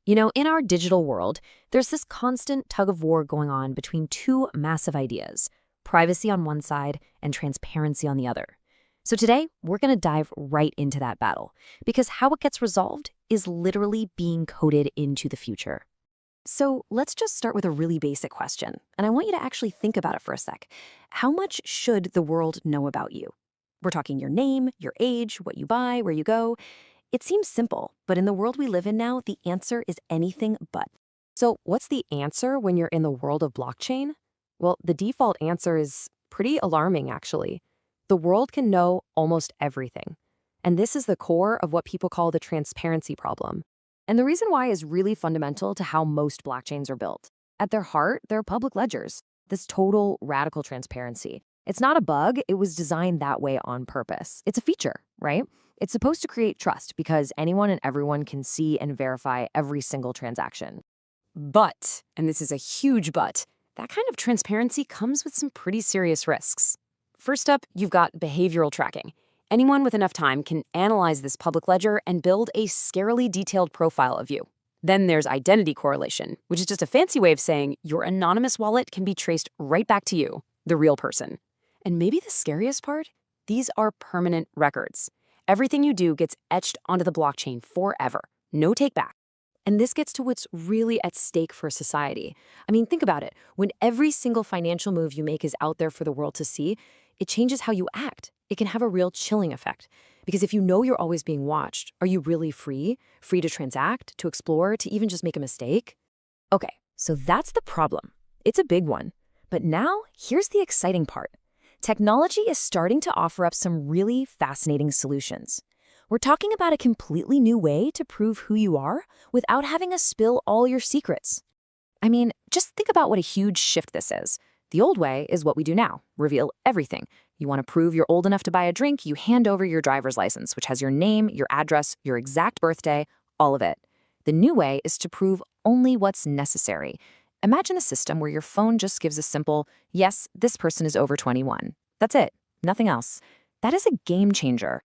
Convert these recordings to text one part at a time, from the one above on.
In our digital world, there's this constant tug of war going on between two massive ideas, privacy on one side and transparency on the other. So today, we're going to dive right into that battle, because how it gets resolved is literally being coded into the future. So let's just start with a really basic question, and I want you to actually think about it for a sec. How much should the world know about you? We're talking your name, your age, what you buy, where you go. It seems simple, but in the world we live in now, the answer is anything but. So what's the answer when you're in the world of blockchain? Well, the default answer is pretty alarming, actually. The world can know almost everything. And this is the core of what people call the transparency problem. And the reason why is really fundamental to how most blockchains are built. At their heart, they're public ledgers, this total radical transparency. It's not a bug, it was designed that way on purpose. It's a feature, right? It's supposed to create trust because anyone and everyone can see and verify every single transaction. But, and this is a huge but, that kind of transparency comes with some pretty serious risks. First up, you've got behavioral tracking. Anyone with enough time can analyze this public ledger and build a scarily detailed profile of you. Then there's identity correlation, which is just a fancy way of saying your anonymous wallet can be traced right back to you, the real person. And maybe the scariest part? These are permanent records. Everything you do gets etched onto the blockchain forever. No take back. And this gets to what's really at stake for society. I mean, think about it. When every single financial move you make is out there for the world to see, it changes how you act. It can have a real chilling effect. Because if you know you're always being watched, are you really free? Free to transact, to explore, to even just make a mistake? Okay, so that's the problem. It's a big one. But now, here's the exciting part. Technology is starting to offer up some really fascinating solutions. We're talking about a completely new way to prove who you are without having us spill all your secrets. I mean, just think about what a huge shift this is. The old way is what we do now, reveal everything. You want to prove you're old enough to buy a drink, you hand over your driver's license, which has your name, your address, your exact birthday, all of it. The new way is to prove only what's necessary. Imagine a system where your phone just gives a simple, yes, this person is over 21. That's it, nothing else. That is a game changer.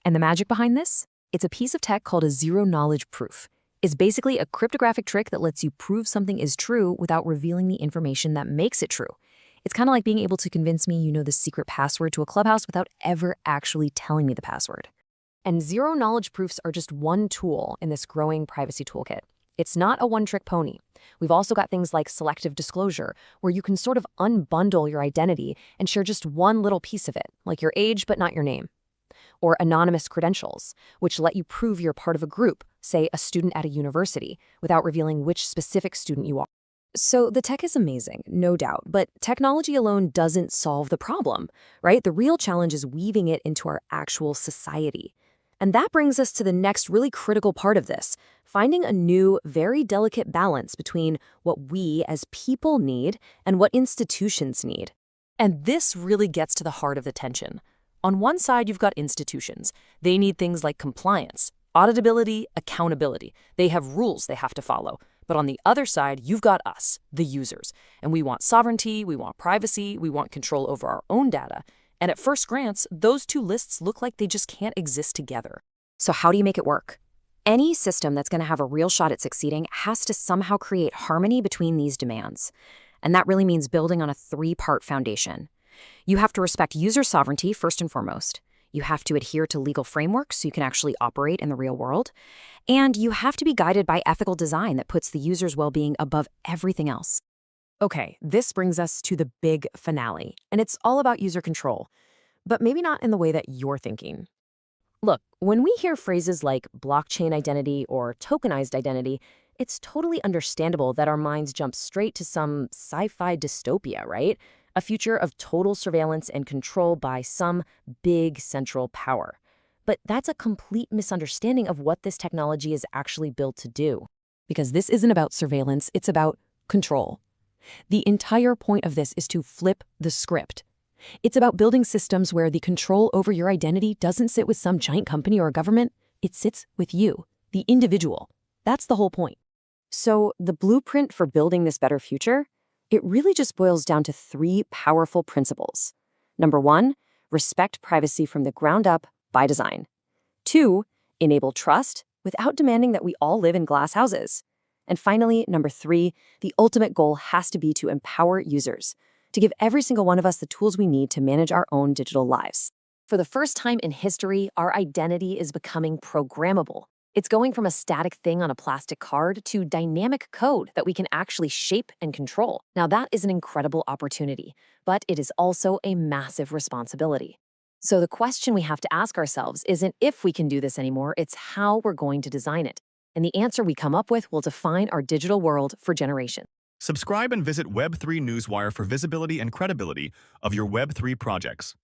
And the magic behind this? It's a piece of tech called a zero-knowledge proof. It's basically a cryptographic trick that lets you prove something is true without revealing the information that makes it true. It's kind of like being able to convince me you know the secret password to a clubhouse without ever actually telling me the password. And zero-knowledge proofs are just one tool in this growing privacy toolkit. It's not a one-trick pony. We've also got things like selective disclosure, where you can sort of unbundle your identity and share just one little piece of it, like your age but not your name. Or anonymous credentials, which let you prove you're part of a group, say a student at a university, without revealing which specific student you are. So the tech is amazing, no doubt, but technology alone doesn't solve the problem, right? The real challenge is weaving it into our actual society. And that brings us to the next really critical part of this, finding a new, very delicate balance between what we as people need and what institutions need. And this really gets to the heart of the tension. On one side, you've got institutions. They need things like compliance, auditability, accountability. They have rules they have to follow. But on the other side, you've got us, the users. And we want sovereignty, we want privacy, we want control over our own data. And at first glance, those two lists look like they just can't exist together. So how do you make it work? Any system that's going to have a real shot at succeeding has to somehow create harmony between these demands. And that really means building on a three-part foundation. You have to respect user sovereignty first and foremost. You have to adhere to legal frameworks so you can actually operate in the real world. And you have to be guided by ethical design that puts the user's well-being above everything else. Okay, this brings us to the big finale, and it's all about user control, but maybe not in the way that you're thinking. Look, when we hear phrases like blockchain identity or tokenized identity, it's totally understandable that our minds jump straight to some sci-fi dystopia, right? A future of total surveillance and control by some big central power. But that's a complete misunderstanding of what this technology is actually built to do. Because this isn't about surveillance, it's about control. The entire point of this is to flip the script. It's about building systems where the control over your identity doesn't sit with some giant company or government, it sits with you, the individual. That's the whole point. So the blueprint for building this better future? It really just boils down to three powerful principles. Number one, respect privacy from the ground up by design. Two, enable trust without demanding that we all live in glass houses. And finally, number 3, the ultimate goal has to be to empower users, to give every single one of us the tools we need to manage our own digital lives. For the first time in history, our identity is becoming programmable. It's going from a static thing on a plastic card to dynamic code that we can actually shape and control. Now, that is an incredible opportunity, but it is also a massive responsibility. So the question we have to ask ourselves isn't if we can do this anymore, it's how we're going to design it. And the answer we come up with will define our digital world for generations. Subscribe and visit Web3 Newswire for visibility and credibility of your Web3 projects.